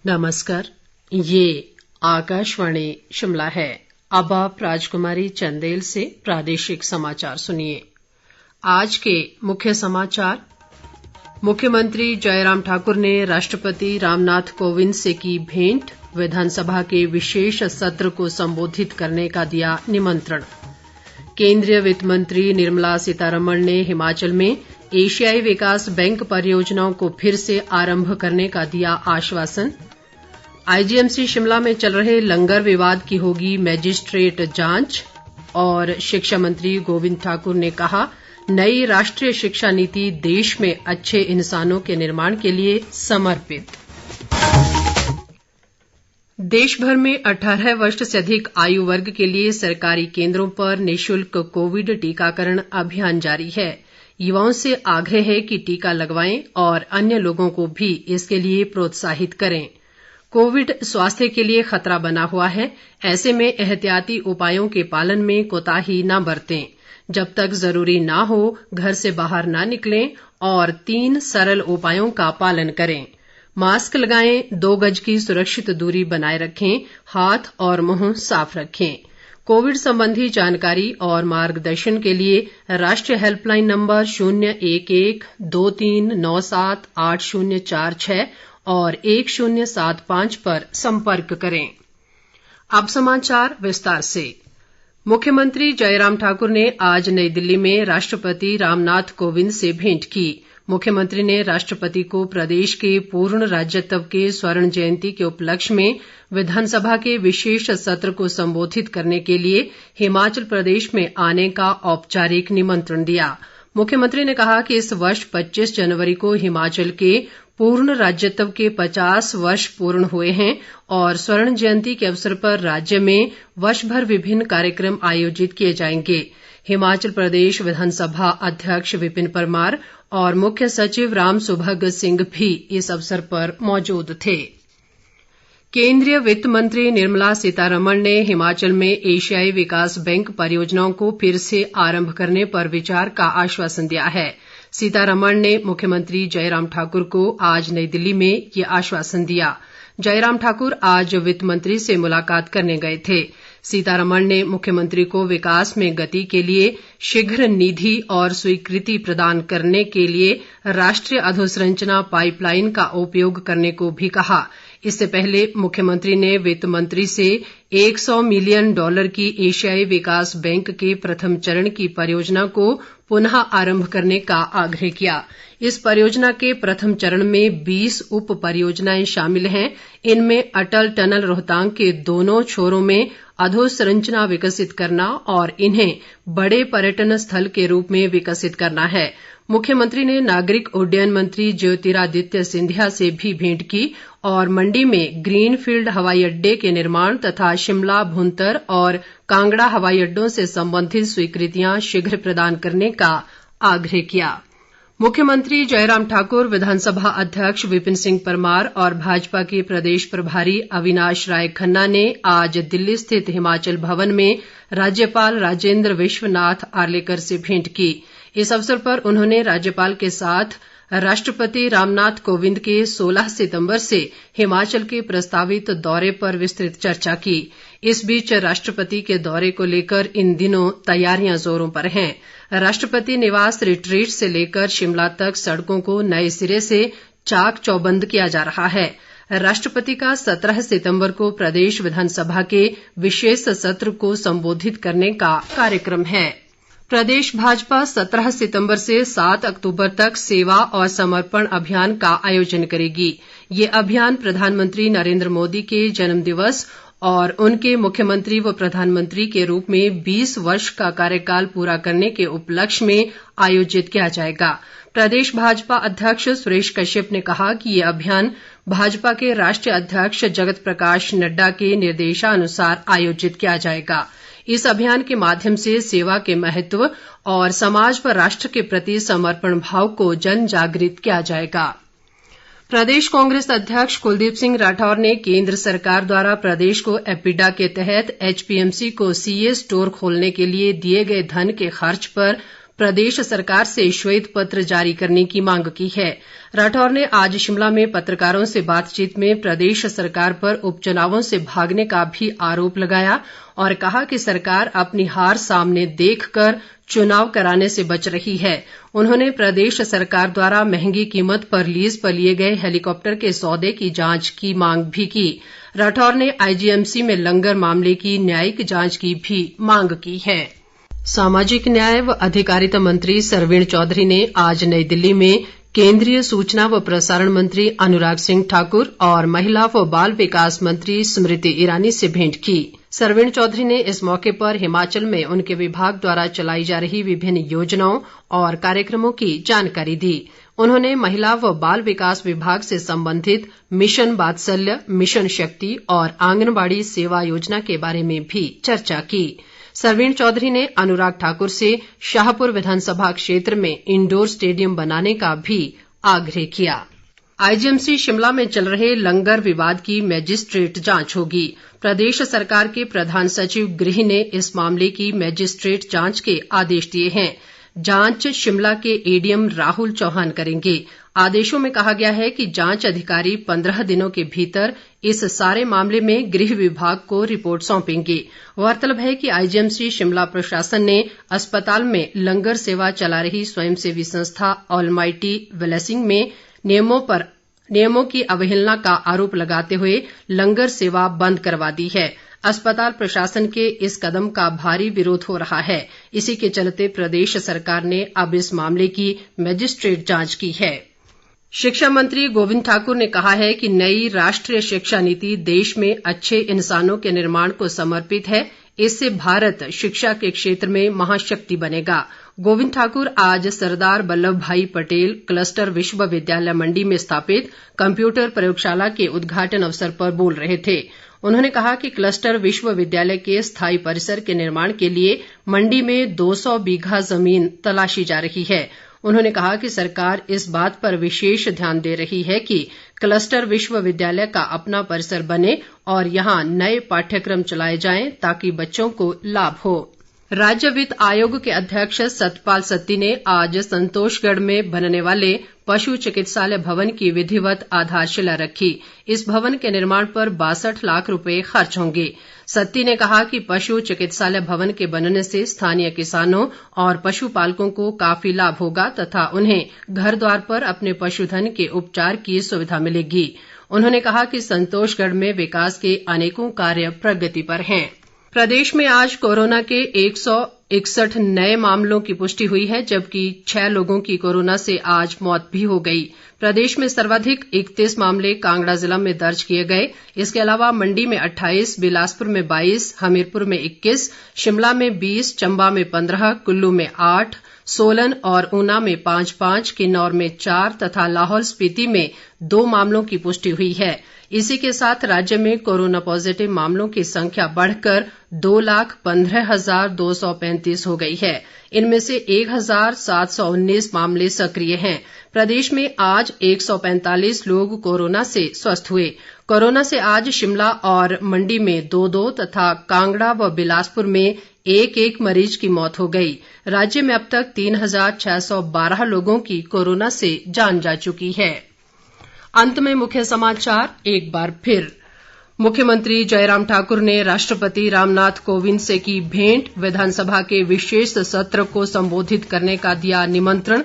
नमस्कार, ये आकाशवाणी शिमला है। अब आप राजकुमारी चंदेल से प्रादेशिक समाचार सुनिए। आज के मुख्य समाचार। मुख्यमंत्री जयराम ठाकुर ने राष्ट्रपति रामनाथ कोविंद से की भेंट, विधानसभा के विशेष सत्र को संबोधित करने का दिया निमंत्रण। केंद्रीय वित्त मंत्री निर्मला सीतारमण ने हिमाचल में एशियाई विकास बैंक परियोजनाओं को फिर से आरंभ करने का दिया आश्वासन। आईजीएमसी शिमला में चल रहे लंगर विवाद की होगी मैजिस्ट्रेट जांच। और शिक्षा मंत्री गोविंद ठाकुर ने कहा, नई राष्ट्रीय शिक्षा नीति देश में अच्छे इंसानों के निर्माण के लिए समर्पित। देश भर में 18 वर्ष से अधिक आयु वर्ग के लिए सरकारी केंद्रों पर निःशुल्क कोविड टीकाकरण अभियान जारी है। युवाओं से आग्रह है कि टीका लगवाएं और अन्य लोगों को भी इसके लिए प्रोत्साहित करें। कोविड स्वास्थ्य के लिए खतरा बना हुआ है, ऐसे में एहतियाती उपायों के पालन में कोताही न बरतें। जब तक जरूरी ना हो घर से बाहर ना निकलें और 3 सरल उपायों का पालन करें। मास्क लगाएं, 2 गज की सुरक्षित दूरी बनाए रखें, हाथ और मुंह साफ रखें। कोविड संबंधी जानकारी और मार्गदर्शन के लिए राष्ट्रीय हेल्पलाइन नंबर 011 23 97 8046 और 1075 पर संपर्क करें। अब समाचार विस्तार से। मुख्यमंत्री जयराम ठाकुर ने आज नई दिल्ली में राष्ट्रपति रामनाथ कोविंद से भेंट की। मुख्यमंत्री ने राष्ट्रपति को प्रदेश के पूर्ण राज्यत्व के स्वर्ण जयंती के उपलक्ष्य में विधानसभा के विशेष सत्र को संबोधित करने के लिए हिमाचल प्रदेश में आने का औपचारिक निमंत्रण दिया। मुख्यमंत्री ने कहा कि इस वर्ष 25 जनवरी को हिमाचल के पूर्ण राज्यत्व के 50 वर्ष पूर्ण हुए हैं और स्वर्ण जयंती के अवसर पर राज्य में वर्ष भर विभिन्न कार्यक्रम आयोजित किए जाएंगे। हिमाचल प्रदेश विधानसभा अध्यक्ष विपिन परमार और मुख्य सचिव राम सुभग सिंह भी इस अवसर पर मौजूद थे। केंद्रीय वित्त मंत्री निर्मला सीतारमण ने हिमाचल में एशियाई विकास बैंक परियोजनाओं को फिर से आरंभ करने पर विचार का आश्वासन दिया है। सीतारमण ने मुख्यमंत्री जयराम ठाकुर को आज नई दिल्ली में ये आश्वासन दिया। जयराम ठाकुर आज वित्त मंत्री से मुलाकात करने गए थे। सीतारमण ने मुख्यमंत्री को विकास में गति के लिए शीघ्र निधि और स्वीकृति प्रदान करने के लिए राष्ट्रीय अधोसंरचना पाइपलाइन का उपयोग करने को भी कहा। इससे पहले मुख्यमंत्री ने वित्त मंत्री से $100 मिलियन की एशियाई विकास बैंक के प्रथम चरण की परियोजना को पुनः आरंभ करने का आग्रह किया। इस परियोजना के प्रथम चरण में 20 उप परियोजनाएं शामिल हैं। इनमें अटल टनल रोहतांग के दोनों छोरों में अधोसंरचना विकसित करना और इन्हें बड़े पर्यटन स्थल के रूप में विकसित करना है। मुख्यमंत्री ने नागरिक उड्डयन मंत्री ज्योतिरादित्य सिंधिया से भी भेंट की और मंडी में ग्रीन फील्ड हवाई अड्डे के निर्माण तथा शिमला, भुंतर और कांगड़ा हवाई अड्डों से संबंधित स्वीकृतियां शीघ्र प्रदान करने का आग्रह किया। मुख्यमंत्री जयराम ठाकुर, विधानसभा अध्यक्ष विपिन सिंह परमार और भाजपा के प्रदेश प्रभारी अविनाश राय खन्ना ने आज दिल्ली स्थित हिमाचल भवन में राज्यपाल राजेंद्र विश्वनाथ आर्लेकर से भेंट की। इस अवसर पर उन्होंने राज्यपाल के साथ राष्ट्रपति रामनाथ कोविंद के 16 सितंबर से हिमाचल के प्रस्तावित दौरे पर विस्तृत चर्चा की। इस बीच राष्ट्रपति के दौरे को लेकर इन दिनों तैयारियां जोरों पर हैं। राष्ट्रपति निवास रिट्रीट से लेकर शिमला तक सड़कों को नए सिरे से चाक चौबंद किया जा रहा है। राष्ट्रपति का 17 सितंबर को प्रदेश विधानसभा के विशेष सत्र को संबोधित करने का कार्यक्रम है। प्रदेश भाजपा 17 सितंबर से 7 अक्टूबर तक सेवा और समर्पण अभियान का आयोजन करेगी। ये अभियान प्रधानमंत्री नरेंद्र मोदी के जन्मदिवस और उनके मुख्यमंत्री व प्रधानमंत्री के रूप में 20 वर्ष का कार्यकाल पूरा करने के उपलक्ष्य में आयोजित किया जाएगा। प्रदेश भाजपा अध्यक्ष सुरेश कश्यप ने कहा कि ये अभियान भाजपा के राष्ट्रीय अध्यक्ष जगत प्रकाश नड्डा के निर्देशानुसार आयोजित किया जाएगा। इस अभियान के माध्यम से सेवा के महत्व और समाज व राष्ट्र के प्रति समर्पण भाव को जन जागृत किया जाएगा। प्रदेश कांग्रेस अध्यक्ष कुलदीप सिंह राठौर ने केंद्र सरकार द्वारा प्रदेश को एपिडा के तहत एचपीएमसी को सीए स्टोर खोलने के लिए दिए गए धन के खर्च पर प्रदेश सरकार से श्वेत पत्र जारी करने की मांग की है। राठौर ने आज शिमला में पत्रकारों से बातचीत में प्रदेश सरकार पर उपचुनावों से भागने का भी आरोप लगाया और कहा कि सरकार अपनी हार सामने देखकर चुनाव कराने से बच रही है। उन्होंने प्रदेश सरकार द्वारा महंगी कीमत पर लीज पर लिए गए हेलीकॉप्टर के सौदे की जांच की मांग भी की। राठौर ने आईजीएमसी में लंगर मामले की न्यायिक जांच की भी मांग की है। सामाजिक न्याय व अधिकारिता मंत्री सरवीण चौधरी ने आज नई दिल्ली में केंद्रीय सूचना व प्रसारण मंत्री अनुराग सिंह ठाकुर और महिला व बाल विकास मंत्री स्मृति ईरानी से भेंट की। सरवीण चौधरी ने इस मौके पर हिमाचल में उनके विभाग द्वारा चलाई जा रही विभिन्न योजनाओं और कार्यक्रमों की जानकारी दी। उन्होंने महिला व बाल विकास विभाग से संबंधित मिशन वात्सल्य, मिशन शक्ति और आंगनबाड़ी सेवा योजना के बारे में भी चर्चा की। सरवीण चौधरी ने अनुराग ठाकुर से शाहपुर विधानसभा क्षेत्र में इंडोर स्टेडियम बनाने का भी आग्रह किया। आईजीएमसी शिमला में चल रहे लंगर विवाद की मैजिस्ट्रेट जांच होगी। प्रदेश सरकार के प्रधान सचिव गृह ने इस मामले की मैजिस्ट्रेट जांच के आदेश दिए हैं। जांच शिमला के एडीएम राहुल चौहान करेंगे। आदेशों में कहा गया है कि जांच अधिकारी 15 दिनों के भीतर इस सारे मामले में गृह विभाग को रिपोर्ट सौंपेंगे। गौरतलब है कि आईजीएमसी शिमला प्रशासन ने अस्पताल में लंगर सेवा चला रही स्वयंसेवी संस्था ऑलमाइटी ब्लेसिंग में नियमों की अवहेलना का आरोप लगाते हुए लंगर सेवा बंद करवा दी है। अस्पताल प्रशासन के इस कदम का भारी विरोध हो रहा है। इसी के चलते प्रदेश सरकार ने अब इस मामले की मैजिस्ट्रेट जांच की है। शिक्षा मंत्री गोविंद ठाकुर ने कहा है कि नई राष्ट्रीय शिक्षा नीति देश में अच्छे इंसानों के निर्माण को समर्पित है। इससे भारत शिक्षा के क्षेत्र में महाशक्ति बनेगा। गोविंद ठाकुर आज सरदार वल्लभ भाई पटेल क्लस्टर विश्वविद्यालय मंडी में स्थापित कंप्यूटर प्रयोगशाला के उद्घाटन अवसर पर बोल रहे थे। उन्होंने कहा कि क्लस्टर विश्वविद्यालय के स्थायी परिसर के निर्माण के लिए मंडी में 200 बीघा जमीन तलाशी जा रही है। उन्होंने कहा कि सरकार इस बात पर विशेष ध्यान दे रही है कि क्लस्टर विश्वविद्यालय का अपना परिसर बने और यहां नए पाठ्यक्रम चलाए जाएं ताकि बच्चों को लाभ हो। राज्य वित्त आयोग के अध्यक्ष सतपाल सत्ती ने आज संतोषगढ़ में बनने वाले पशु चिकित्सालय भवन की विधिवत आधारशिला रखी। इस भवन के निर्माण पर 62 लाख रुपए खर्च होंगे। सत्ती ने कहा कि पशु चिकित्सालय भवन के बनने से स्थानीय किसानों और पशुपालकों को काफी लाभ होगा तथा उन्हें घर द्वार पर अपने पशुधन के उपचार की सुविधा मिलेगी। उन्होंने कहा कि संतोषगढ़ में विकास के अनेकों कार्य प्रगति पर हैं। प्रदेश में आज कोरोना के 161 नए मामलों की पुष्टि हुई है, जबकि 6 लोगों की कोरोना से आज मौत भी हो गई। प्रदेश में सर्वाधिक 31 मामले कांगड़ा जिला में दर्ज किए गए। इसके अलावा मंडी में 28, बिलासपुर में 22, हमीरपुर में 21, शिमला में 20, चंबा में 15, कुल्लू में 8, सोलन और ऊना में 5-5, किन्नौर में 4 तथा लाहौल स्पीति में 2 मामलों की पुष्टि हुई है। इसी के साथ राज्य में कोरोना पॉजिटिव मामलों की संख्या बढ़कर 2,15,235 हो गई है। इनमें से 1,719 मामले सक्रिय हैं। प्रदेश में आज 145 लोग कोरोना से स्वस्थ हुए। कोरोना से आज शिमला और मंडी में 2-2 तथा कांगड़ा व बिलासपुर में 1-1 मरीज की मौत हो गई। राज्य में अब तक 3,612 लोगों की कोरोना से जान जा चुकी है। अंत में मुख्य समाचार एक बार फिर। मुख्यमंत्री जयराम ठाकुर ने राष्ट्रपति रामनाथ कोविंद से की भेंट। विधानसभा के विशेष सत्र को संबोधित करने का दिया निमंत्रण।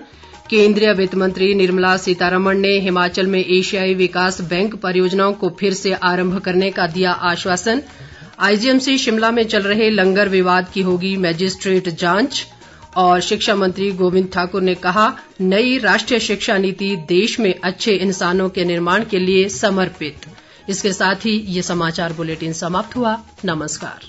केंद्रीय वित्त मंत्री निर्मला सीतारमण ने हिमाचल में एशियाई विकास बैंक परियोजनाओं को फिर से आरंभ करने का दिया आश्वासन। आईजीएमसी शिमला में चल रहे लंगर विवाद की होगी मैजिस्ट्रेट जांच। और शिक्षा मंत्री गोविंद ठाकुर ने कहा, नई राष्ट्रीय शिक्षा नीति देश में अच्छे इंसानों के निर्माण के लिए समर्पित। इसके साथ ही ये समाचार बुलेटिन समाप्त हुआ। नमस्कार।